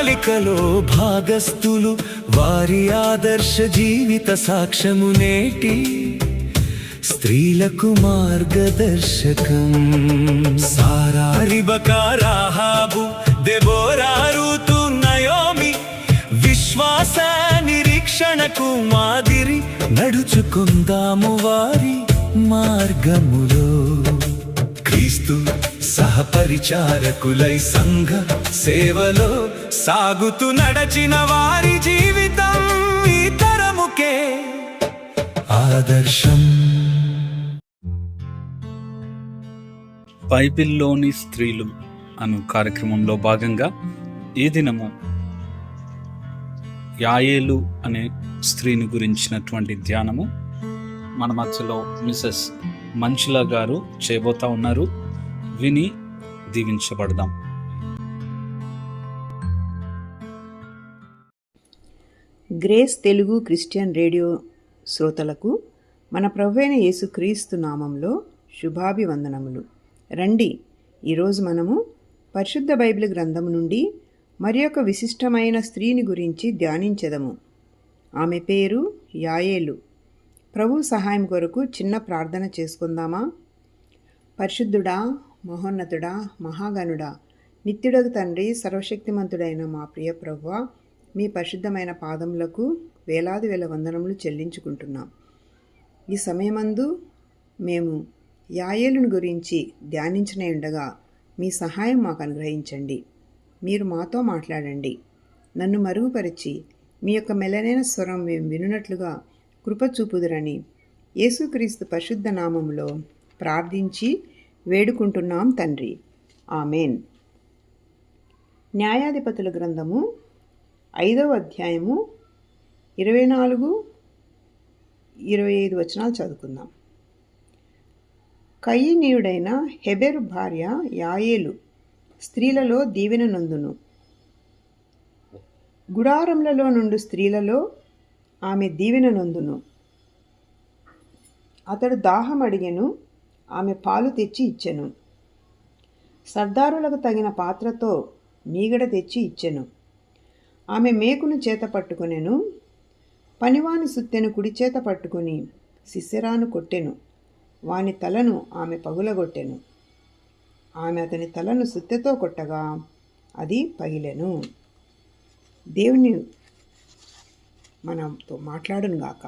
ప్రణాళికలో భాగస్థులు, వారి ఆదర్శ జీవిత సాక్ష్యము నేటి స్త్రీలకు మార్గదర్శకం. సారా, రిబకా, రాహాబు, దెబోరా, రూతు, నయోమి విశ్వాస నిరీక్షణకు మాదిరి. నడుచుకుందాము వారి మార్గములో, క్రీస్తు సహపరిచారకులై సంఘ సేవలో సాగుతూ నడచిన వారి జీవితం ఈ తరముకే ఆదర్శం. బైబిల్లోని స్త్రీలు అను కార్యక్రమంలో భాగంగా ఈ దినము యాయేలు అనే స్త్రీని గురించినటువంటి ధ్యానము మన మధ్యలో మిసెస్ మంచుల గారు చేయబోతా ఉన్నారు. విని దీవించబడదాం. గ్రేస్ తెలుగు క్రిస్టియన్ రేడియో శ్రోతలకు మన ప్రభువైన యేసుక్రీస్తు నామంలో శుభాభివందనములు. రండి, ఈరోజు మనము పరిశుద్ధ బైబిల్ గ్రంథం నుండి మరి ఒక విశిష్టమైన స్త్రీని గురించి ధ్యానించెదము. ఆమె పేరు యాయేలు. ప్రభు సహాయం కొరకు చిన్న ప్రార్థన చేసుకుందామా? పరిశుద్ధుడా, మహోన్నతుడా, మహాగణుడా, నిత్యుడగు తండ్రి, సర్వశక్తిమంతుడైన మా ప్రియ ప్రభువా, మీ పరిశుద్ధమైన పాదములకు వేలాది వేల వందనములు చెల్లించుకుంటున్నాం. ఈ సమయమందు మేము యాయేలును గురించి ధ్యానించనే ఉండగా మీ సహాయం మాకు అనుగ్రహించండి. మీరు మాతో మాట్లాడండి. నన్ను మరుగుపరిచి మీ యొక్క మెల్లనైన స్వరం మేము వినున్నట్లుగా కృప చూపుదురని యేసుక్రీస్తు పరిశుద్ధ నామములో ప్రార్థించి వేడుకుంటున్నాం తండ్రి. ఆమెన్. న్యాయాధిపతుల గ్రంథము 5వ అధ్యాయము 24-25 వచనాలు చదువుకుందాం. కయీనీయుడైన హెబెరు భార్య యాయేలు స్త్రీలలో దీవెన నొందును. గుడారములలో నుండి స్త్రీలలో ఆమె దీవెన నొందును. అతడు దాహం అడిగెను, ఆమె పాలు తెచ్చి ఇచ్చెను. సర్దారులకు తగిన పాత్రతో మీగడ తెచ్చి ఇచ్చెను. ఆమె మేకును చేత పట్టుకొనెను, పనివాని సుత్తెను కుడి చేత పట్టుకుని సిసెరాను కొట్టెను. వాని తలను ఆమె పగులగొట్టెను. ఆమె అతని తలను సుత్తెతో కొట్టగా అది పగిలెను. దేవుని మనతో మాట్లాడును గాక.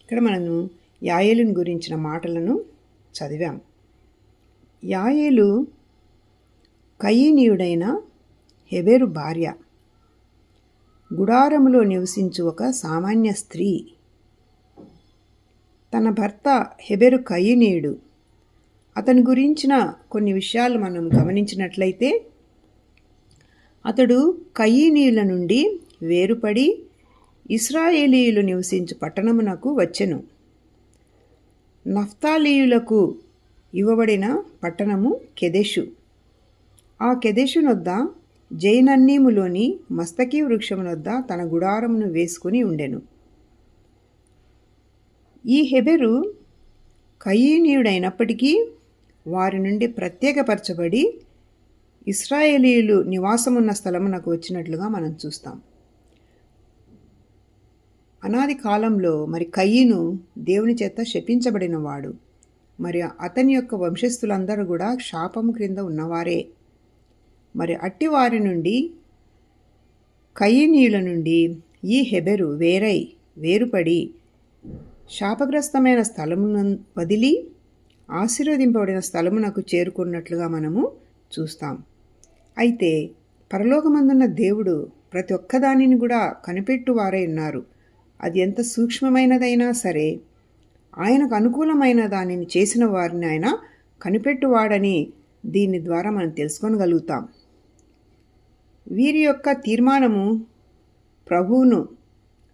ఇక్కడ మనము యాయేలుని గురించిన మాటలను చదివాం. యాయేలు కయీనీయుడైన హెబెరు భార్య, గుడారములో నివసించు ఒక సామాన్య స్త్రీ. తన భర్త హెబెరు కయీనీయుడు. అతని గురించిన కొన్ని విషయాలు మనం గమనించినట్లయితే, అతడు కయీనీయుల నుండి వేరుపడి ఇశ్రాయేలీయులు నివసించు పట్టణమునకు వచ్చెను. నఫ్తాలీయులకు ఇవ్వబడిన పట్టణము కెదెషు. ఆ కెదెషునొద్ద జైనన్నీములోని మస్తకీ వృక్షమునొద్ద తన గుడారమును వేసుకుని ఉండెను. ఈ హెబెరు కయీనీయుడైనప్పటికీ వారి నుండి ప్రత్యేకపరచబడి ఇశ్రాయేలీయులు నివాసమున్న స్థలమునకు వచ్చినట్లుగా మనం చూస్తాం. అనాది కాలంలో మరి కయీను దేవుని చేత శపించబడినవాడు. మరి అతని యొక్క వంశస్థులందరూ కూడా శాపము క్రింద ఉన్నవారే. మరి అట్టి వారి నుండి, కయీనీయుల నుండి ఈ హెబెరు వేరుపడి శాపగ్రస్తమైన స్థలమును వదిలి ఆశీర్వదింపబడిన స్థలమునకు చేరుకున్నట్లుగా మనము చూస్తాం. అయితే పరలోకమందున్న దేవుడు ప్రతి ఒక్కదానిని కూడా కనిపెట్టువారై ఉన్నారు. అది ఎంత సూక్ష్మమైనదైనా సరే ఆయనకు అనుకూలమైన దానిని చేసిన వారిని ఆయన కనిపెట్టువాడని దీని ద్వారా మనం తెలుసుకోగలుగుతాం. వీరి యొక్క తీర్మానము ప్రభువును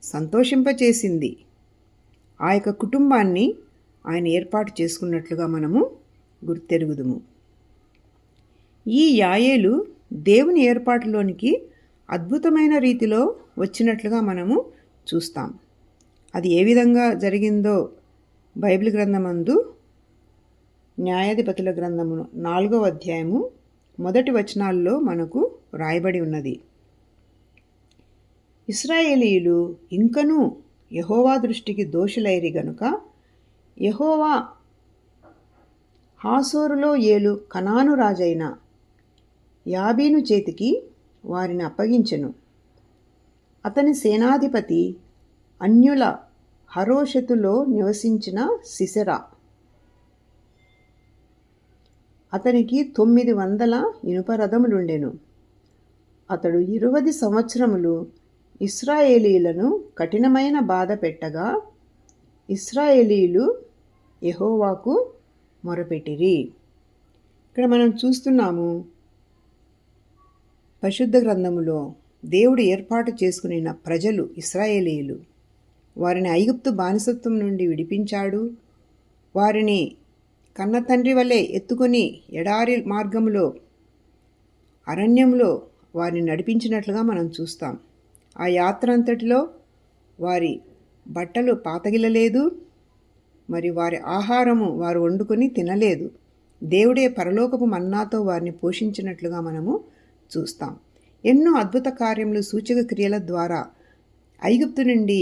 సంతోషింపచేసింది. ఆ యొక్క కుటుంబాన్ని ఆయన ఏర్పాటు చేసుకున్నట్లుగా మనము గుర్తెరుగుదుము. ఈ యాయేలు దేవుని ఏర్పాటులోనికి అద్భుతమైన రీతిలో వచ్చినట్లుగా మనము చూస్తాం. అది ఏ విధంగా జరిగిందో బైబిల్ గ్రంథమందు న్యాయాధిపతుల గ్రంథము 4వ అధ్యాయము 1 వచనాల్లో మనకు రాయబడి ఉన్నది. ఇశ్రాయేలీయులు ఇంకనూ యెహోవా దృష్టికి దోషులైరి గనుక యెహోవా హాసోరులో ఏలు కనాను రాజైన యాబీను చేతికి వారిని అప్పగించెను. అతని సేనాధిపతి అన్యుల హరోషెతులో నివసించిన సిసెరా. అతనికి 900 ఇనుప రథములుండెను. అతడు 20 సంవత్సరములు ఇశ్రాయేలీయులను కఠినమైన బాధ పెట్టగా ఇశ్రాయేలీయులు యెహోవాకు మొరపెట్టిరి. ఇక్కడ మనం చూస్తున్నాము, పరిశుద్ధ గ్రంథములో దేవుడు ఏర్పాటు చేసుకున్న ప్రజలు ఇశ్రాయేలీయులు. వారిని ఐగుప్తు బానిసత్వం నుండి విడిపించాడు. వారిని కన్న తండ్రి వలె ఎత్తుకొని ఎడారి మార్గంలో అరణ్యంలో వారిని నడిపించినట్లుగా మనం చూస్తాం. ఆ యాత్ర అంతటిలో వారి బట్టలు పాతగిలలేదు, మరి వారి ఆహారము వారు వండుకొని తినలేదు. దేవుడే పరలోకపు మన్నాతో వారిని పోషించినట్లుగా మనము చూస్తాం. ఎన్నో అద్భుత కార్యములు, సూచక క్రియల ద్వారా ఐగుప్తు నుండి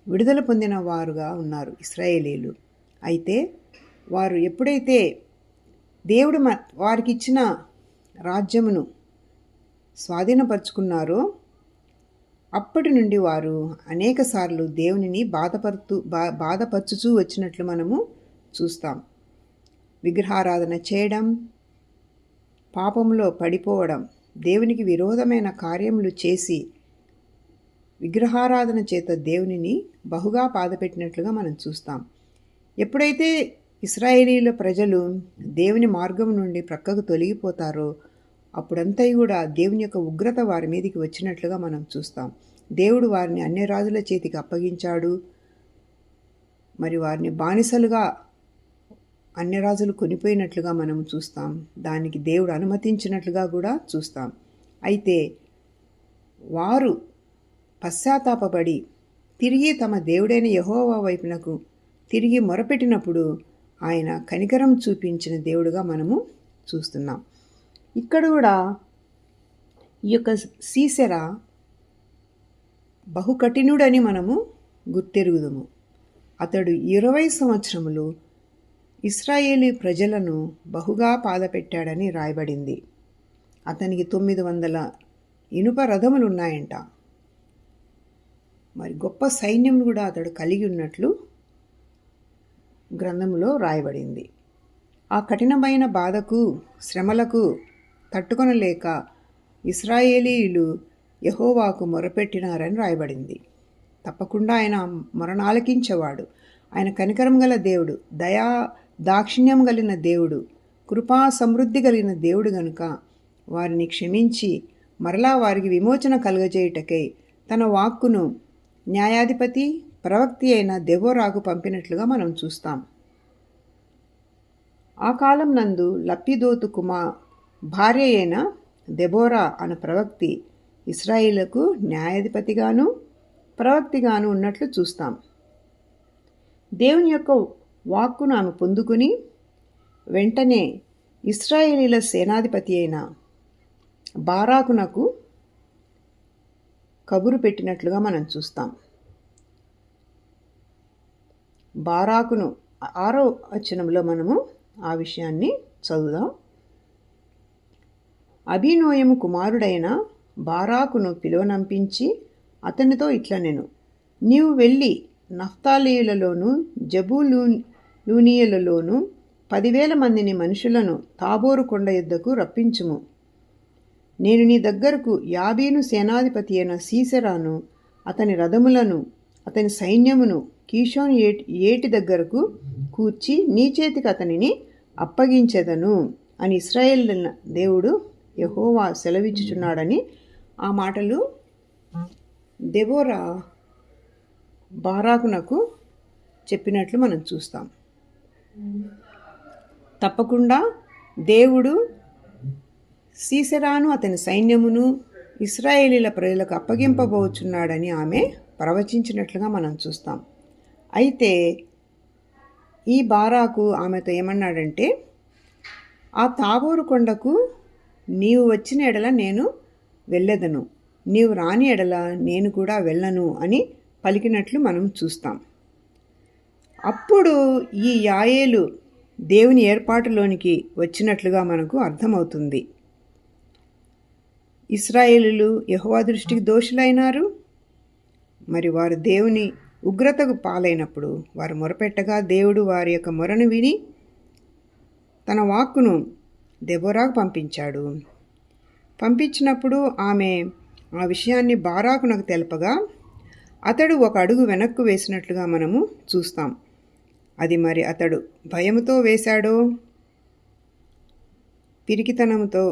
విడుదల పొందిన వారుగా ఉన్నారు ఇశ్రాయేలీయులు. అయితే వారు ఎప్పుడైతే దేవుడు వారికి ఇచ్చిన రాజ్యమును స్వాధీనపరుచుకున్నారో అప్పటి నుండి వారు అనేకసార్లు దేవునిని బాధపరచుచూ వచ్చినట్లు మనము చూస్తాం. విగ్రహారాధన చేయడం, పాపంలో పడిపోవడం, దేవునికి విరోధమైన కార్యములు చేసి విగ్రహారాధన చేత దేవునిని బహుగా బాధపెట్టినట్లుగా మనం చూస్తాం. ఎప్పుడైతే ఇశ్రాయేలీయుల ప్రజలు దేవుని మార్గం నుండి ప్రక్కకు తొలగిపోతారో అప్పుడంతా కూడా దేవుని యొక్క ఉగ్రత వారి మీదకి వచ్చినట్లుగా మనం చూస్తాం. దేవుడు వారిని అన్య రాజుల చేతికి అప్పగించాడు. మరి వారిని బానిసలుగా అన్యరాజులు కొనిపోయినట్లుగా మనం చూస్తాం. దానికి దేవుడు అనుమతించినట్లుగా కూడా చూస్తాం. అయితే వారు పశ్చాత్తాపపడి తిరిగి తమ దేవుడైన యెహోవా వైపునకు తిరిగి మొరపెట్టినప్పుడు ఆయన కనికరం చూపించిన దేవుడుగా మనము చూస్తున్నాం. ఇక్కడ కూడా ఈ యొక్క సీసెరా బహుకఠినుడని మనము గుర్తెరుగుదుము. అతడు 20 సంవత్సరములు ఇశ్రాయేలీ ప్రజలను బహుగా బాధపెట్టాడని రాయబడింది. అతనికి 900 ఇనుప రథములు ఉన్నాయంట. మరి గొప్ప సైన్యం కూడా అతడు కలిగి ఉన్నట్లు గ్రంథంలో రాయబడింది. ఆ కఠినమైన బాధకు, శ్రమలకు తట్టుకొనలేక ఇశ్రాయేలీయులు యెహోవాకు మొరపెట్టినారని రాయబడింది. తప్పకుండా ఆయన మొరనాలకించేవాడు. ఆయన కనికరం గల దేవుడు, దయా దాక్షిణ్యం కలిగిన దేవుడు, కృపా సమృద్ధి కలిగిన దేవుడు గనుక వారిని క్షమించి మరలా వారికి విమోచన కలుగజేయుటకై తన వాక్కును న్యాయాధిపతి ప్రవక్తి అయిన దెబోరాకు పంపినట్లుగా మనం చూస్తాం. ఆ కాలం నందు లప్పిదోతు భార్య అయిన దెబోరా అను ప్రవక్తి ఇశ్రాయేలుకు న్యాయాధిపతిగాను ప్రవక్తిగాను ఉన్నట్లు చూస్తాం. దేవుని యొక్క వాక్కును ఆమె పొందుకుని వెంటనే ఇశ్రాయేలీల సేనాధిపతి అయిన బారాకునకు కబురు పెట్టినట్లుగా మనం చూస్తాం. బారాకును 6వ వచనంలో మనము ఆ విషయాన్ని చదువుదాం. అబీనోయము కుమారుడైన బారాకును పిలువనంపించి అతనితో ఇట్లనెను, నీవు వెళ్ళి నఫ్తాలీయులలోను జబూలూనీయులలోను 10,000 మందిని మనుషులను తాబోరు కొండ యొద్దకు రప్పించుము. నేను నీ దగ్గరకు యాబీను సేనాధిపతి అయిన సీసెరాను, అతని రథములను, అతని సైన్యమును కీషోను ఏటి దగ్గరకు కూర్చి నీ చేతికి అతనిని అప్పగించెదను అని ఇశ్రాయేల్ దేవుడు యెహోవా సెలవిచ్చుచున్నాడని ఆ మాటలు దెబోరా బారాకునకు చెప్పినట్లు మనం చూస్తాం. తప్పకుండా దేవుడు సీసెరాను, అతని సైన్యమును ఇశ్రాయేలీల ప్రజలకు అప్పగింపబోచున్నాడని ఆమె ప్రవచించినట్లుగా మనం చూస్తాం. అయితే ఈ బారాకు ఆమెతో ఏమన్నాడంటే, ఆ తాబోరు కొండకు నీవు వచ్చిన ఎడల నేను వెళ్ళెదను, నీవు రాని ఎడల నేను కూడా వెళ్ళను అని పలికినట్లు మనం చూస్తాం. అప్పుడు ఈ యాయేలు దేవుని ఏర్పాటులోనికి వచ్చినట్లుగా మనకు అర్థమవుతుంది. ఇశ్రాయేలులు యెహోవా దృష్టికి దోషులైనారు. మరి వారు దేవుని ఉగ్రతకు పాలైనప్పుడు వారు మొరపెట్టగా దేవుడు వారి యొక్క మొరను విని తన వాక్కును దెబోరాకు పంపించాడు. పంపించినప్పుడు ఆమె ఆ విషయాన్ని బారాకునకు తెలపగా అతడు ఒక అడుగు వెనక్కు వేసినట్లుగా మనము చూస్తాం. అది మరి అతడు భయముతో వేశాడో పిరికితనంతో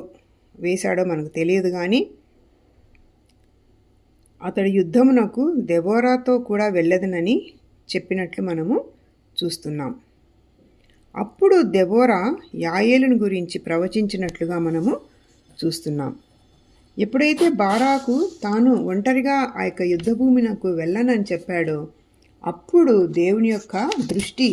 వేశాడో మనకు తెలియదు, కానీ అతడు యుద్ధమునకు దెబోరాతో కూడా వెళ్ళదనని చెప్పినట్లు మనము చూస్తున్నాం. అప్పుడు దెబోరా యాయేలును గురించి ప్రవచించినట్లుగా మనము చూస్తున్నాం. ఎప్పుడైతే బారాకు తాను ఒంటరిగా ఆ యొక్క యుద్ధభూమినకు వెళ్ళనని చెప్పాడో అప్పుడు దేవుని యొక్క దృష్టి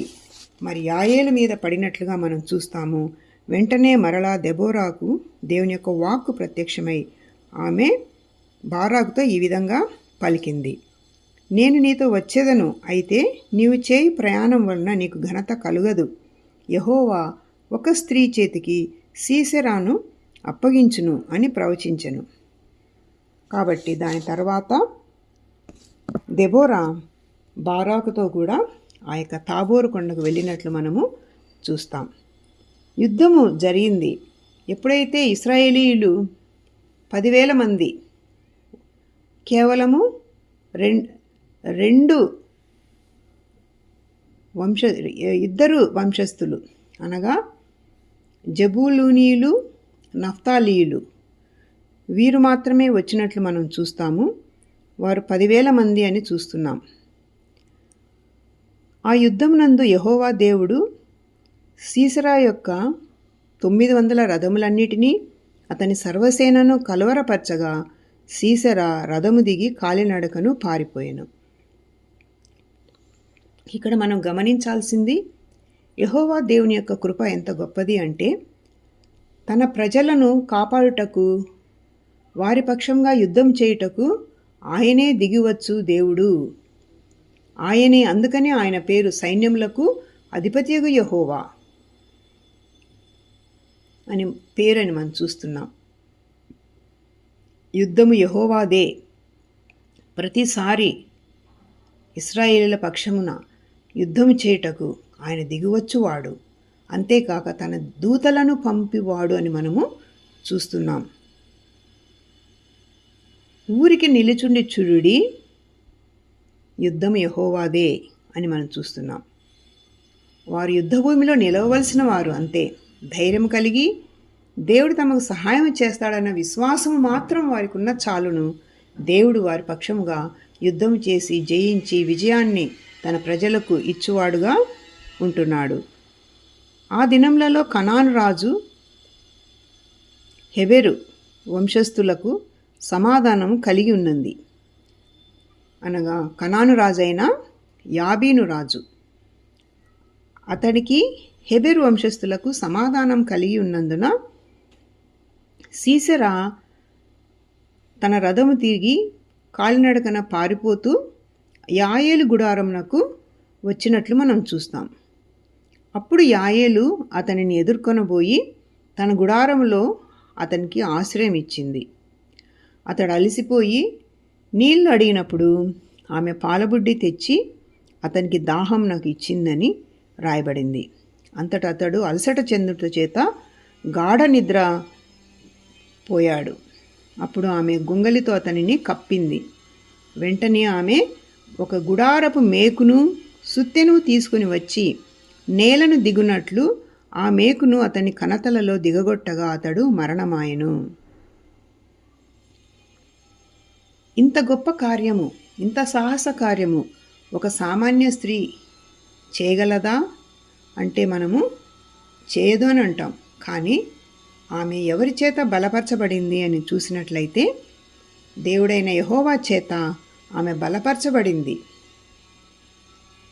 మరి యాయేలు మీద పడినట్లుగా మనం చూస్తాము. వెంటనే మరలా దెబోరాకు దేవుని యొక్క వాక్కు ప్రత్యక్షమై ఆమె బారాకుతో ఈ విధంగా పలికింది. నేను నీతో వచ్చేదను, అయితే నీవు చేయి ప్రయాణం వలన నీకు ఘనత కలుగదు. యెహోవా ఒక స్త్రీ చేతికి సీసెరాను అప్పగించును అని ప్రవచించెను. కాబట్టి దాని తర్వాత దెబోరా బారాకుతో కూడా ఆ యొక్క తాబోరు కొండకు వెళ్ళినట్లు మనము చూస్తాం. యుద్ధము జరిగింది. ఎప్పుడైతే ఇశ్రాయేలీయులు 10,000 మంది కేవలము ఇద్దరు వంశస్థులు అనగా జబూలూనీయులు, నఫ్తాలీయులు వీరు మాత్రమే వచ్చినట్లు మనం చూస్తాము. వారు 10,000 మంది అని చూస్తున్నాం. ఆ యుద్ధమునందు యెహోవా దేవుడు సీసెరా యొక్క 900 రథములన్నిటినీ అతని సర్వసేనను కలవరపరచగా సీసెరా రథము దిగి కాలినడకను పారిపోయెను. ఇక్కడ మనం గమనించాల్సింది యెహోవా దేవుని యొక్క కృప ఎంత గొప్పది అంటే తన ప్రజలను కాపాడుటకు వారి పక్షంగా యుద్ధం చేయుటకు ఆయనే దిగివచ్చు దేవుడు. ఆయనే, అందుకనే ఆయన పేరు సైన్యములకు అధిపతియగు యెహోవా అని పేరని మనం చూస్తున్నాం. యుద్ధము యెహోవాదే. ప్రతిసారి ఇశ్రాయేలుల పక్షమున యుద్ధము చేయుటకు ఆయన దిగువచ్చువాడు. అంతేకాక తన దూతలను పంపివాడు అని మనము చూస్తున్నాం. ఊరికి నిలుచుండి చూడుడి, యుద్ధము యెహోవాదే అని మనం చూస్తున్నాం. వారు యుద్ధభూమిలో నిలవవలసిన వారు అంతే. ధైర్యం కలిగి దేవుడు తమకు సహాయం చేస్తాడన్న విశ్వాసం మాత్రం వారికి ఉన్న చాలును. దేవుడు వారి పక్షముగా యుద్ధం చేసి జయించి విజయాన్ని తన ప్రజలకు ఇచ్చువాడుగా ఉంటున్నాడు. ఆ దినములలో కనాను రాజు హెబెరు వంశస్థులకు సమాధానం కలిగి ఉన్నది. అనగా కనాను రాజైన యాబీను రాజు, అతడికి హెబెరు వంశస్థులకు సమాధానం కలిగి ఉన్నందున సీసెరా తన రథము తిరిగి కాలినడకన పారిపోతూ యాయేలు గుడారమునకు వచ్చినట్లు మనం చూస్తాం. అప్పుడు యాయేలు అతనిని ఎదుర్కొనబోయి తన గుడారములో అతనికి ఆశ్రయం ఇచ్చింది. అతడు అలసిపోయి నీళ్లు అడిగినప్పుడు ఆమె పాలబుడ్డి తెచ్చి అతనికి దాహం నాకు ఇచ్చిందని రాయబడింది. అంతటా అతడు అలసట చెందుట చేత గాఢ నిద్ర పోయాడు. అప్పుడు ఆమె గుంగలితో అతనిని కప్పింది. వెంటనే ఆమె ఒక గుడారపు మేకును సుత్తెను తీసుకుని వచ్చి నేలను దిగునట్లు ఆ మేకును అతని కనతలలో దిగగొట్టగా అతడు మరణమాయెను. ఇంత గొప్ప కార్యము, ఇంత సాహస కార్యము ఒక సామాన్య స్త్రీ చేయగలదా అంటే మనము చేయదు అని అంటాం. కానీ ఆమె ఎవరి చేత బలపరచబడింది అని చూసినట్లయితే దేవుడైన యెహోవా చేత ఆమె బలపరచబడింది.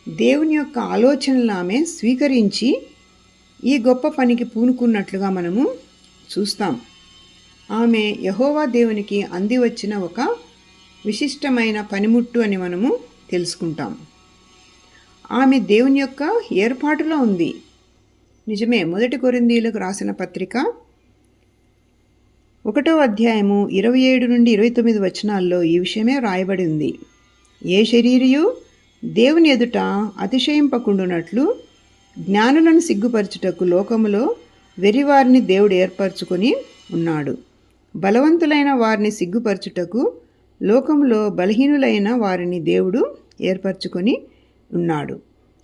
దేవుని యొక్క ఆలోచనలు ఆమె స్వీకరించి ఈ గొప్ప పనికి పూనుకున్నట్లుగా మనము చూస్తాం. ఆమె యెహోవా దేవునికి అంది వచ్చిన ఒక విశిష్టమైన పనిముట్టు అని మనము తెలుసుకుంటాం. ఆమె దేవుని యొక్క ఏర్పాటులో ఉంది. నిజమే. 1 కొరింథీయులకు రాసిన పత్రిక 1వ అధ్యాయము 27 నుండి 29 వచనాల్లో ఈ విషయమే రాయబడి ఉంది. ఏ శరీరియు దేవుని ఎదుట అతిశయింపకుండునట్లు జ్ఞానులను సిగ్గుపరచుటకు లోకములో వెరివారిని దేవుడు ఏర్పరచుకొని ఉన్నాడు. బలవంతులైన వారిని సిగ్గుపరచుటకు లోకములో బలహీనులైన వారిని దేవుడు ఏర్పరచుకొని ఉన్నాడు.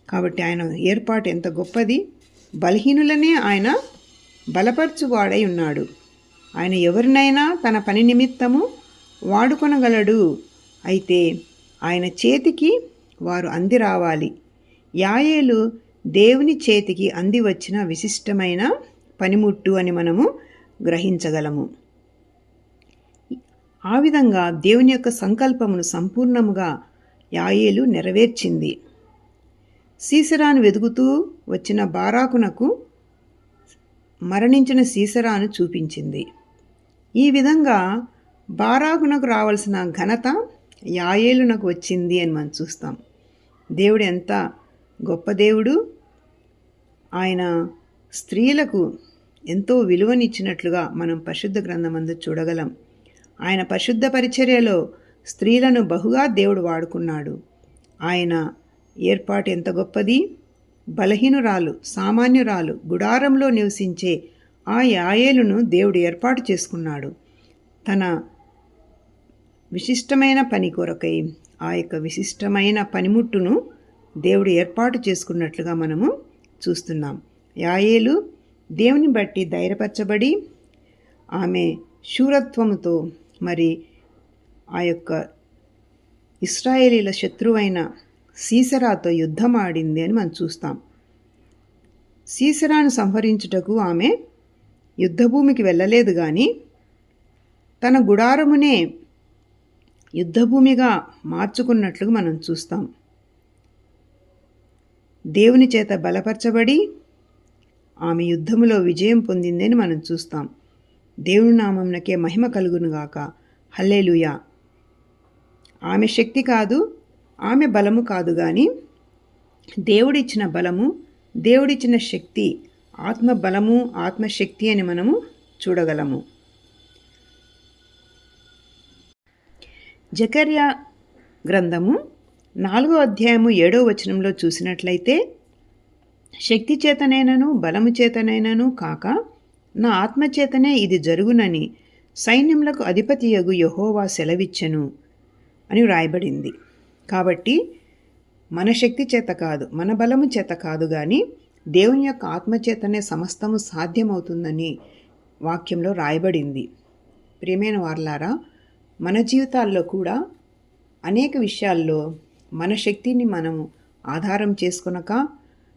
కాబట్టి ఆయన ఏర్పాటు ఎంత గొప్పది. బలహీనులనే ఆయన బలపరచువాడై ఉన్నాడు. ఆయన ఎవరినైనా తన పని నిమిత్తము వాడుకొనగలడు. అయితే ఆయన చేతికి వారు అంది రావాలి. యాయేలు దేవుని చేతికి అంది వచ్చిన విశిష్టమైన పనిముట్టు అని మనము గ్రహించగలము. ఆ విధంగా దేవుని యొక్క సంకల్పమును సంపూర్ణముగా యాయేలు నెరవేర్చింది. సీసెరాను వెదుగుతూ వచ్చిన బారాకునకు మరణించిన సీసెరాను చూపించింది. ఈ విధంగా బారాకునకు రావాల్సిన ఘనత యాయేలునకు వచ్చింది అని మనం చూస్తాం. దేవుడు ఎంత గొప్ప దేవుడు. ఆయన స్త్రీలకు ఎంతో విలువనిచ్చినట్లుగా మనం పరిశుద్ధ గ్రంథమందు చూడగలం. ఆయన పరిశుద్ధ పరిచర్యలో స్త్రీలను బహుగా దేవుడు వాడుకున్నాడు. ఆయన ఏర్పాటు ఎంత గొప్పది. బలహీనురాలు, సామాన్యురాలు, గుడారంలో నివసించే ఆ యాయేలును దేవుడు ఏర్పాటు చేసుకున్నాడు. తన విశిష్టమైన పని కొరకై ఆ యొక్క విశిష్టమైన పనిముట్టును దేవుడు ఏర్పాటు చేసుకున్నట్లుగా మనము చూస్తున్నాం. యాయేలు దేవుని బట్టి ధైర్యపరచబడి ఆమె శూరత్వముతో మరి ఆ యొక్క ఇశ్రాయేలీల శత్రువైన సీసెరాతో యుద్ధమాడింది అని మనం చూస్తాం. సీసెరాను సంహరించుటకు ఆమె యుద్ధభూమికి వెళ్ళలేదు, కానీ తన గుడారమునే యుద్ధభూమిగా మార్చుకున్నట్లుగా మనం చూస్తాం. దేవుని చేత బలపరచబడి ఆమె యుద్ధములో విజయం పొందిందని మనం చూస్తాం. దేవుని నామమునకే మహిమ కలుగునుగాక. హల్లెలూయా. ఆమె శక్తి కాదు, ఆమె బలము కాదు, కానీ దేవుడిచ్చిన బలము, దేవుడిచ్చిన శక్తి, ఆత్మ బలము, ఆత్మశక్తి అని మనము చూడగలము. జకర్యా గ్రంథము 4వ అధ్యాయము 7వ వచనంలో చూసినట్లయితే, శక్తి చేతనైనను బలము చేతనైనను కాక నా ఆత్మచేతనే ఇది జరుగునని సైన్యములకు అధిపతియగు యెహోవా సెలవిచ్చెను అని వ్రాయబడింది. కాబట్టి మన శక్తి చేత కాదు, మన బలము చేత కాదు, కానీ దేవుని యొక్క ఆత్మచేతనే సమస్తము సాధ్యమవుతుందని వాక్యంలో రాయబడింది. ప్రియమైన వారలారా, మన జీవితాల్లో కూడా అనేక విషయాల్లో మన శక్తిని మనము ఆధారం చేసుకొనక,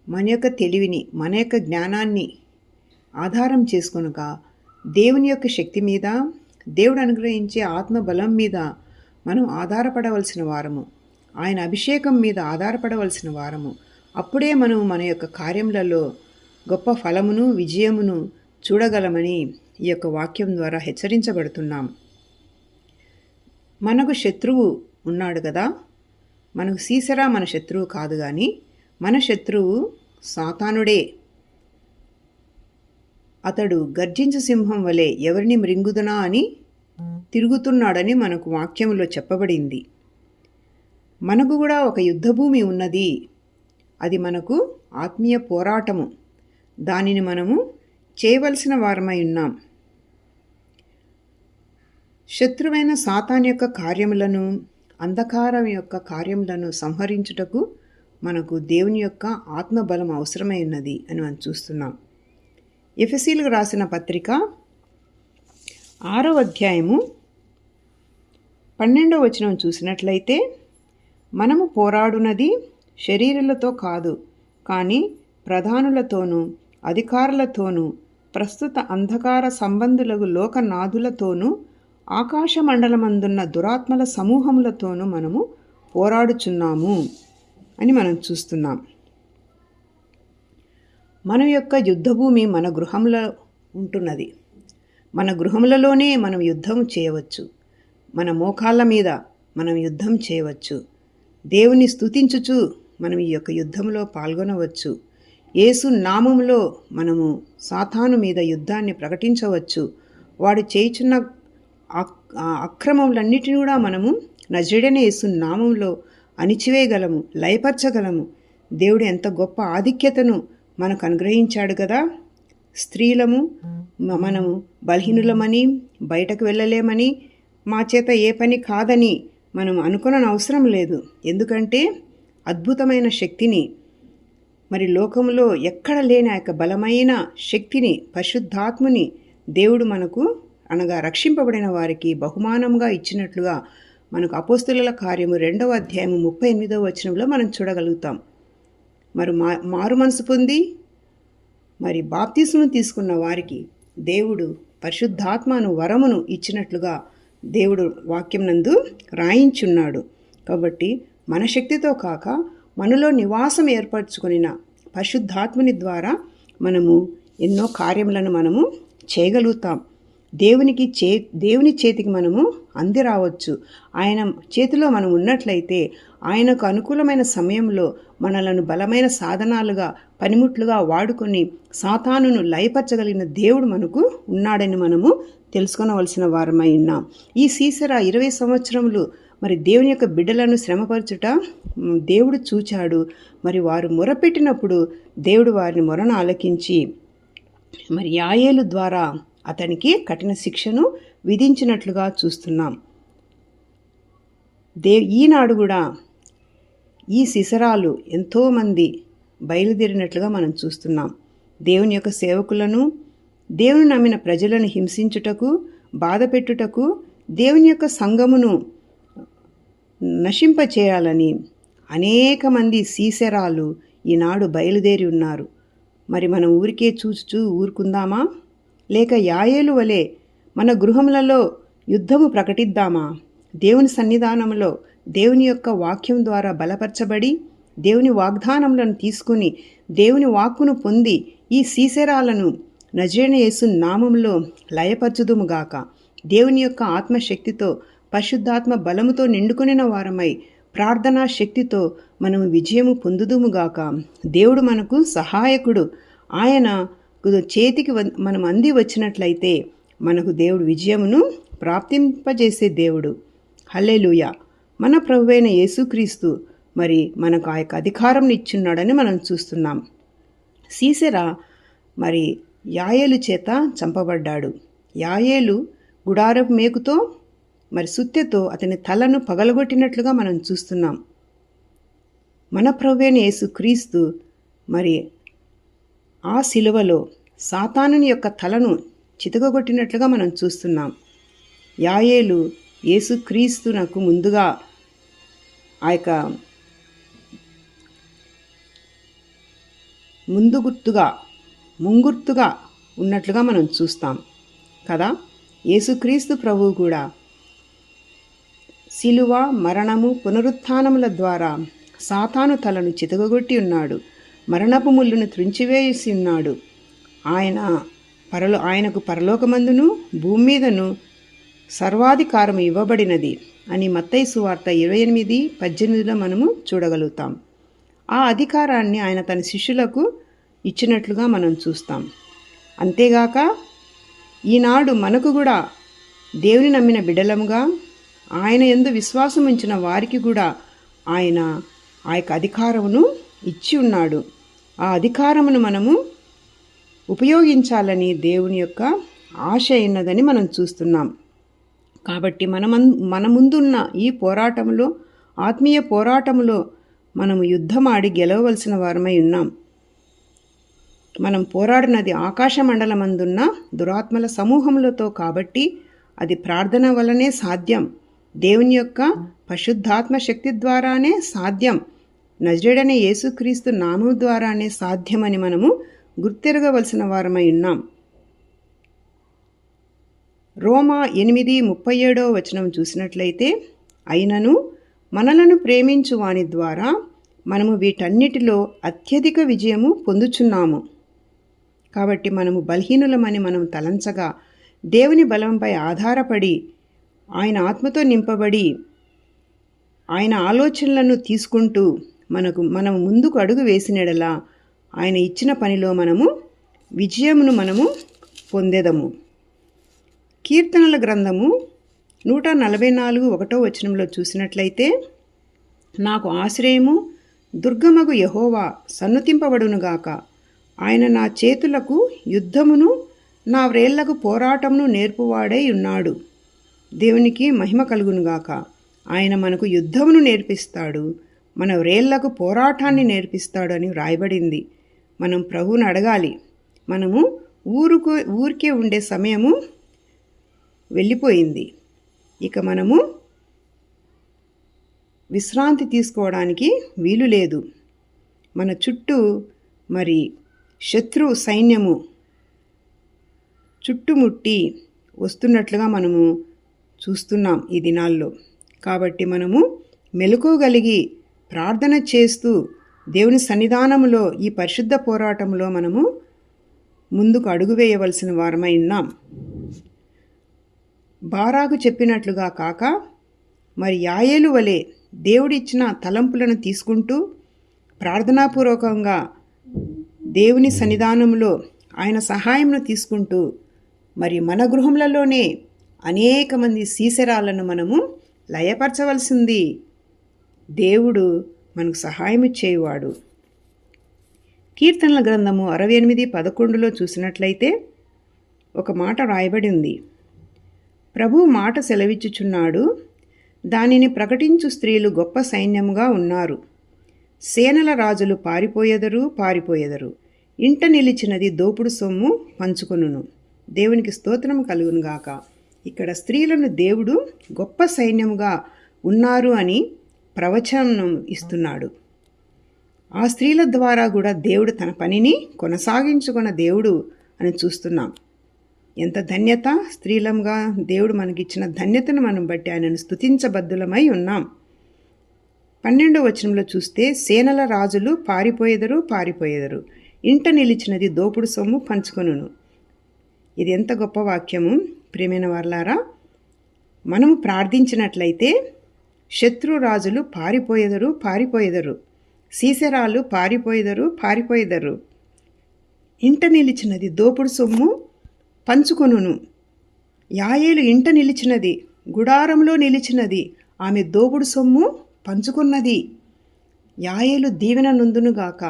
మన యొక్క తెలివిని, మన యొక్క జ్ఞానాన్ని ఆధారం చేసుకొనక, దేవుని యొక్క శక్తి మీద, దేవుడు అనుగ్రహించే ఆత్మబలం మీద మనం ఆధారపడవలసిన వారము. ఆయన అభిషేకం మీద ఆధారపడవలసిన వారము. అప్పుడే మనం మన యొక్క కార్యములలో గొప్ప ఫలమును, విజయమును చూడగలమని ఈ యొక్క వాక్యం ద్వారా హెచ్చరించబడుతున్నాం. మనకు శత్రువు ఉన్నాడు కదా. మనకు సీసెరా మన శత్రువు కాదు, కానీ మన శత్రువు సాతానుడే. అతడు గర్జించు సింహం వలె ఎవరిని మృంగుదునా అని తిరుగుతున్నాడని మనకు వాక్యములో చెప్పబడింది. మనకు కూడా ఒక యుద్ధభూమి ఉన్నది. అది మనకు ఆత్మీయ పోరాటము. దానిని మనము చేయవలసిన వారమై ఉన్నాం. శత్రువైన సాతాను యొక్క కార్యములను, అంధకారం యొక్క కార్యములను సంహరించుటకు మనకు దేవుని యొక్క ఆత్మబలం అవసరమై ఉన్నది అని మనం చూస్తున్నాం. ఎఫెసీయులకు రాసిన పత్రిక 6వ అధ్యాయము 12వ వచనం చూసినట్లయితే, మనము పోరాడునది శరీరులతో కాదు, కానీ ప్రధానులతోనూ అధికారులతోనూ ప్రస్తుత అంధకార సంబంధులకు లోకనాథులతోనూ ఆకాశమండలమందున్న దురాత్మల సమూహములతోనూ మనము పోరాడుచున్నాము అని మనం చూస్తున్నాం. మన యొక్క యుద్ధభూమి మన గృహంలో ఉంటున్నది. మన గృహములలోనే మనం యుద్ధం చేయవచ్చు. మన మోకాళ్ళ మీద మనం యుద్ధం చేయవచ్చు. దేవుని స్తుతించుచు మనం ఈ యొక్క యుద్ధంలో పాల్గొనవచ్చు. యేసు నామములో మనము సాతాను మీద యుద్ధాన్ని ప్రకటించవచ్చు. వాడు చేయుచున్న అక్రమములన్నిటిని కూడా మనము నజరేయుడైన యేసు నామంలో అణిచివేయగలము, లయపరచగలము. దేవుడు ఎంత గొప్ప ఆధిక్యతను మనకు అనుగ్రహించాడు కదా. స్త్రీలము మనము బలహీనులమని, బయటకు వెళ్ళలేమని, మా చేత ఏ పని కాదని మనం అనుకోనని అవసరం లేదు. ఎందుకంటే అద్భుతమైన శక్తిని, మరి లోకంలో ఎక్కడ లేని ఆ యొక్క బలమైన శక్తిని, పరిశుద్ధాత్మని దేవుడు మనకు అనగా రక్షింపబడిన వారికి బహుమానంగా ఇచ్చినట్లుగా మనకు అపోస్తుల కార్యము 2వ అధ్యాయము 38వ వచనంలో మనం చూడగలుగుతాం. మరి మారు మనసు పొంది మరి బాప్తిస్మం తీసుకున్న వారికి దేవుడు పరిశుద్ధాత్మను వరమును ఇచ్చినట్లుగా దేవుడు వాక్యం నందు రాయించున్నాడు. కాబట్టి మన శక్తితో కాక మనలో నివాసం ఏర్పరచుకొనిన పరిశుద్ధాత్మని ద్వారా మనము ఎన్నో కార్యములను మనము చేయగలుగుతాం. దేవుని చేతికి మనము అంది రావచ్చు. ఆయన చేతిలో మనం ఉన్నట్లయితే ఆయనకు అనుకూలమైన సమయంలో మనలను బలమైన సాధనాలుగా, పనిముట్లుగా వాడుకొని సాతానును లయపరచగలిగిన దేవుడు మనకు ఉన్నాడని మనము తెలుసుకొనవలసిన వారమై ఉన్నాం. ఈ సీసెరా 20 సంవత్సరములు మరి దేవుని యొక్క బిడ్డలను శ్రమపరచుట దేవుడు చూచాడు. మరి వారు మొరపెట్టినప్పుడు దేవుడు వారిని మొరను ఆలకించి మరి యాయేలు ద్వారా అతనికి కఠిన శిక్షను విధించినట్లుగా చూస్తున్నాం. ఈనాడు కూడా ఈ శిశరాలు ఎంతోమంది బయలుదేరినట్లుగా మనం చూస్తున్నాం. దేవుని యొక్క సేవకులను, దేవుని నమ్మిన ప్రజలను హింసించుటకు, బాధపెట్టుటకు, దేవుని యొక్క సంఘమును నశింపచేయాలని అనేక మంది సీసెరాలు ఈనాడు బయలుదేరి ఉన్నారు. మరి మనం ఊరికే చూస్తూ ఊరుకుందామా? లేక యాయేలు వలె మన గృహములలో యుద్ధము ప్రకటిద్దామా? దేవుని సన్నిధానంలో దేవుని యొక్క వాక్యం ద్వారా బలపరచబడి దేవుని వాగ్దానములను తీసుకుని దేవుని వాక్కును పొంది ఈ సీసెరాలను నజరేయుడైన యేసు నామములో లయపరచుదుముగాక. దేవుని యొక్క ఆత్మశక్తితో, పరిశుద్ధాత్మ బలముతో నిండుకొనిన వారమై ప్రార్థనా శక్తితో మనము విజయము పొందుదుముగాక. దేవుడు మనకు సహాయకుడు. ఆయన చేతికి మనం అంది వచ్చినట్లయితే మనకు దేవుడు విజయమును ప్రాప్తింపజేసే దేవుడు. హల్లెలూయా. మన ప్రభువైన యేసుక్రీస్తు మరి మనకు ఆ యొక్క అధికారం ఇచ్చున్నాడని మనం చూస్తున్నాం. సీసెరా మరి యాయేలు చేత చంపబడ్డాడు. యాయేలు గుడారపు మేకుతో మరి సుత్తెతో అతని తలను పగలగొట్టినట్లుగా మనం చూస్తున్నాం. మన ప్రభువైన యేసుక్రీస్తు మరి ఆ శిలువలో సాతానుని యొక్క తలను చితకగొట్టినట్లుగా మనం చూస్తున్నాం. యాయేలు యేసుక్రీస్తునకు ముందుగా ఆ యొక్క ముంగుర్తుగా ఉన్నట్లుగా మనం చూస్తాం కదా. యేసుక్రీస్తు ప్రభువు కూడా శిలువ, మరణము, పునరుత్థానముల ద్వారా సాతాను తలను చితకగొట్టి ఉన్నాడు. మరణపు ముళ్ళును త్రుంచివేసి ఉన్నాడు. ఆయనకు పరలోకమందును భూమి మీదను సర్వాధికారం ఇవ్వబడినది అని మత్తయి సువార్త 28:18 మనము చూడగలుగుతాం. ఆ అధికారాన్ని ఆయన తన శిష్యులకు ఇచ్చినట్లుగా మనం చూస్తాం. అంతేగాక ఈనాడు మనకు కూడా దేవుని నమ్మిన బిడ్డలముగా ఆయన యందు విశ్వాసం ఉంచిన వారికి కూడా ఆయన ఆ యొక్క అధికారమును ఇచ్చి ఉన్నాడు. ఆ అధికారమును మనము ఉపయోగించాలని దేవుని యొక్క ఆశ ఉన్నదని మనం చూస్తున్నాం. కాబట్టి మన ముందున్న ఈ పోరాటంలో, ఆత్మీయ పోరాటంలో మనము యుద్ధమాడి గెలవవలసిన వారమై ఉన్నాం. మనం పోరాడినది ఆకాశ మండలమందున్న దురాత్మల సమూహములతో కాబట్టి అది ప్రార్థన వలనే సాధ్యం. దేవుని యొక్క పరిశుద్ధాత్మ శక్తి ద్వారానే సాధ్యం. నజరేయుడైన యేసుక్రీస్తు నామం ద్వారానే సాధ్యమని మనము గుర్తెరగవలసిన వారమై ఉన్నాం. రోమా 8:37 చూసినట్లయితే, అయినను మనలను ప్రేమించు వాని ద్వారా మనము వీటన్నిటిలో అత్యధిక విజయము పొందుచున్నాము. కాబట్టి మనము బలహీనులమని మనం తలంచగా దేవుని బలంపై ఆధారపడి ఆయన ఆత్మతో నింపబడి ఆయన ఆలోచనలను తీసుకుంటూ మనం ముందుకు అడుగు వేసినడలా ఆయన ఇచ్చిన పనిలో విజయమును పొందేదము. కీర్తనల గ్రంథము 144:1 చూసినట్లయితే, నాకు ఆశ్రయము దుర్గమగు యెహోవా సన్నుతింపబడునుగాక. ఆయన నా చేతులకు యుద్ధమును నా వ్రేళ్లకు పోరాటమును నేర్పువాడై ఉన్నాడు. దేవునికి మహిమ కలుగునుగాక. ఆయన మనకు యుద్ధమును నేర్పిస్తాడు, మన వ్రేళ్లకు పోరాటాన్ని నేర్పిస్తాడు అని వ్రాయబడింది. మనం ప్రభువుని అడగాలి. మనము ఊరికే ఉండే సమయము వెళ్ళిపోయింది. ఇక మనము విశ్రాంతి తీసుకోవడానికి వీలు లేదు. మన చుట్టూ శత్రు సైన్యము చుట్టుముట్టి వస్తున్నట్లుగా మనము చూస్తున్నాం ఈ దినాల్లో. కాబట్టి మనము మెలకువగలిగి ప్రార్థన చేస్తూ దేవుని సన్నిధానములో ఈ పరిశుద్ధ పోరాటంలో మనము ముందుకు అడుగు వేయవలసిన వారమై ఉన్నాం. బారాకు చెప్పినట్లుగా కాక యాయేలు వలె దేవుడిచ్చిన తలంపులను తీసుకుంటూ ప్రార్థనాపూర్వకంగా దేవుని సన్నిధానంలో ఆయన సహాయంను తీసుకుంటూ మన గృహంలోనే అనేక మంది సీసెరాలను మనము లయపరచవలసింది. దేవుడు మనకు సహాయం చేయువాడు. కీర్తనల గ్రంథము 68:11 చూసినట్లయితే ఒక మాట రాయబడి ఉంది. ప్రభు మాట సెలవిచ్చుచున్నాడు, దానిని ప్రకటించు స్త్రీలు గొప్ప సైన్యముగా ఉన్నారు. సేనల రాజులు పారిపోయెదరు. ఇంట నిలిచినది దోపుడు సొమ్ము పంచుకొనును. దేవునికి స్తోత్రం కలుగునుగాక. ఇక్కడ స్త్రీలను దేవుడు గొప్ప సైన్యముగా ఉన్నారు అని ప్రవచనం ఇస్తున్నాడు. ఆ స్త్రీల ద్వారా కూడా దేవుడు తన పనిని కొనసాగించుకున్న దేవుడు అని చూస్తున్నాం. ఎంత ధన్యత! స్త్రీలంగా దేవుడు మనకిచ్చిన ధన్యతను మనం బట్టి ఆయనను స్తుతించబద్దులమై ఉన్నాం. 12వ వచనంలో చూస్తే, సేనల రాజులు పారిపోయెదరు. ఇంట నిలిచినది దోపుడు సొమ్ము పంచుకొనును. ఇది ఎంత గొప్ప వాక్యము ప్రియమైన వారలారా. మనము ప్రార్థించినట్లయితే శత్రు రాజులు పారిపోయెదరు. సీసెరాలు పారిపోయెదరు. ఇంట నిలిచినది దోపుడు సొమ్ము పంచుకొనును. యాయేలు ఇంట నిలిచినది, గుడారంలో నిలిచినది, ఆమె దోపుడు సొమ్ము పంచుకున్నది. యాయేలు దీవెన నొందునుగాక.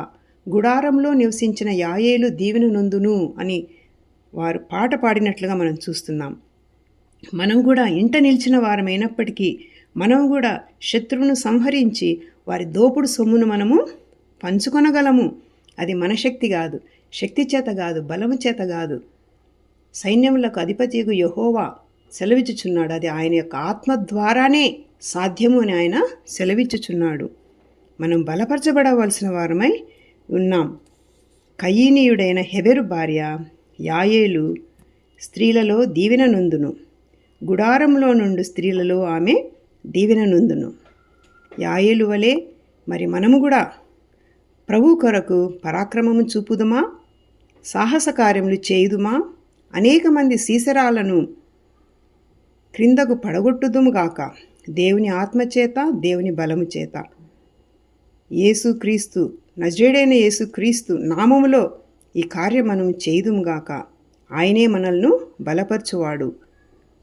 గుడారంలో నివసించిన యాయేలు దీవెన నొందును అని వారు పాట పాడినట్లుగా మనం చూస్తున్నాం. మనం కూడా ఇంట నిలిచిన వారమైనప్పటికీ మనం కూడా శత్రువును సంహరించి వారి దోపుడు సొమ్మును మనము పంచుకొనగలము. అది మన శక్తి కాదు, శక్తి చేత కాదు, బలము చేత కాదు. సైన్యములకు అధిపతియగు యెహోవా సెలవిచ్చుచున్నాడు. అది ఆయన యొక్క ఆత్మ ద్వారానే సాధ్యము అని ఆయన సెలవిచ్చుచున్నాడు. మనం బలపరచబడవలసిన వారమై ఉన్నాం. కయీనీయుడైన హెబెరు భార్య యాయేలు స్త్రీలలో దీవెన నొందును. గుడారంలో నుండి స్త్రీలలో ఆమె దీవెన నొందును. యాయేలు వలె మనము కూడా ప్రభు కొరకు పరాక్రమము చూపుదుమా, సాహస కార్యములు చేయుదుమా, అనేక మంది సీసెరాలను క్రిందకు పడగొట్టుదుముగాక. దేవుని ఆత్మచేత, దేవుని బలము చేత, యేసుక్రీస్తు నజరేయుడైన యేసుక్రీస్తు నామములో ఈ కార్యం మనం చేయుదుముగాక. ఆయనే మనల్ని బలపరచువాడు.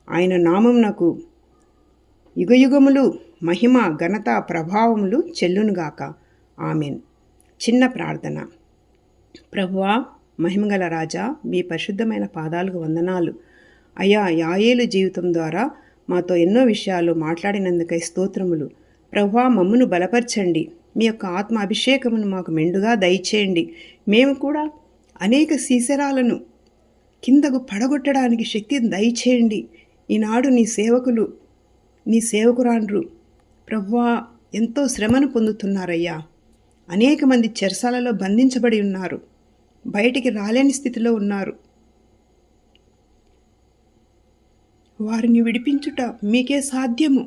ఆయన నామమునకు యుగయుగములు మహిమ, ఘనత, ప్రభావములు చెల్లునుగాక. ఆమెన్. చిన్న ప్రార్థన. ప్రభువా, మహిమగల రాజా, మీ పరిశుద్ధమైన పాదాలకు వందనాలు. అయ్యా, యాయేలు జీవితం ద్వారా మాతో ఎన్నో విషయాలు మాట్లాడినందుకై స్తోత్రములు. ప్రభువా, మమ్మను బలపరచండి. మీ యొక్క ఆత్మ అభిషేకమును మాకు మెండుగా దయచేయండి. మేము కూడా అనేక సీసెరాలను కిందకు పడగొట్టడానికి శక్తిని దయచేయండి. ఈనాడు నీ సేవకురాండ్రు ప్రభువా ఎంతో శ్రమను పొందుతున్నారయ్యా. అనేక మంది చెరసాలలో బంధించబడి ఉన్నారు, బయటికి రాలేని స్థితిలో ఉన్నారు. వారిని విడిపించుట మీకే సాధ్యము.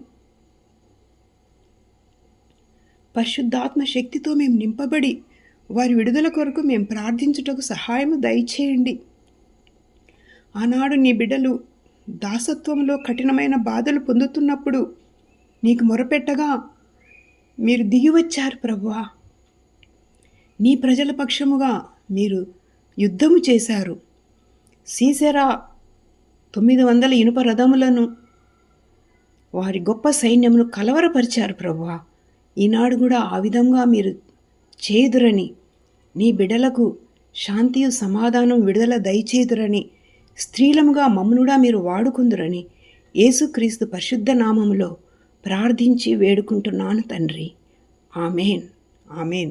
పరిశుద్ధాత్మ శక్తితో మేము నింపబడి వారి విడుదల కొరకు మేము ప్రార్థించుటకు సహాయము దయచేయండి. ఆనాడు నీ బిడ్డలు దాసత్వంలో కఠినమైన బాధలు పొందుతున్నప్పుడు నీకు మొరపెట్టగా మీరు దిగివచ్చారు ప్రభువా. నీ ప్రజల పక్షముగా మీరు యుద్ధము చేశారు. సీసెరా 900 ఇనుప రథములను వారి గొప్ప సైన్యమును కలవరపరిచారు ప్రభువా. ఈనాడు కూడా ఆ విధంగా మీరు చేదురని, నీ బిడ్డలకు శాంతియు సమాధానం విడుదల దయచేదురని, స్త్రీలముగా మమ్మనుడా మీరు వాడుకుందురని యేసుక్రీస్తు పరిశుద్ధ నామములో ప్రార్థించి వేడుకుంటున్నాను తండ్రి. Amen, amen.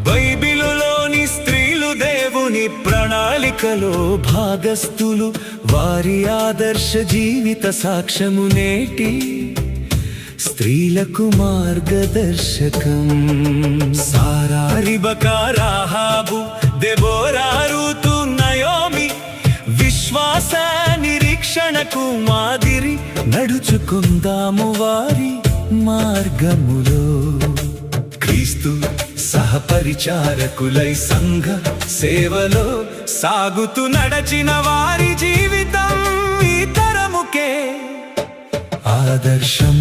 బైబిలులోని స్త్రీలు దేవుని ప్రణాళికలో భాగస్థులు. వారి ఆదర్శ జీవిత సాక్ష్యము నేటి స్త్రీలకు మార్గదర్శకం. సారా, రిబకా, రాహాబు, దెబోరా, రూతు, నయోమి విశ్వాస నిరీక్షణకు మాదిరి. నడుచుకుందాము వారి మార్గములో. క్రీస్తు సహపరిచారకులై సంఘ సేవలో సాగుతూ నడచిన వారి జీవితం ఈ తరముకే ఆదర్శం.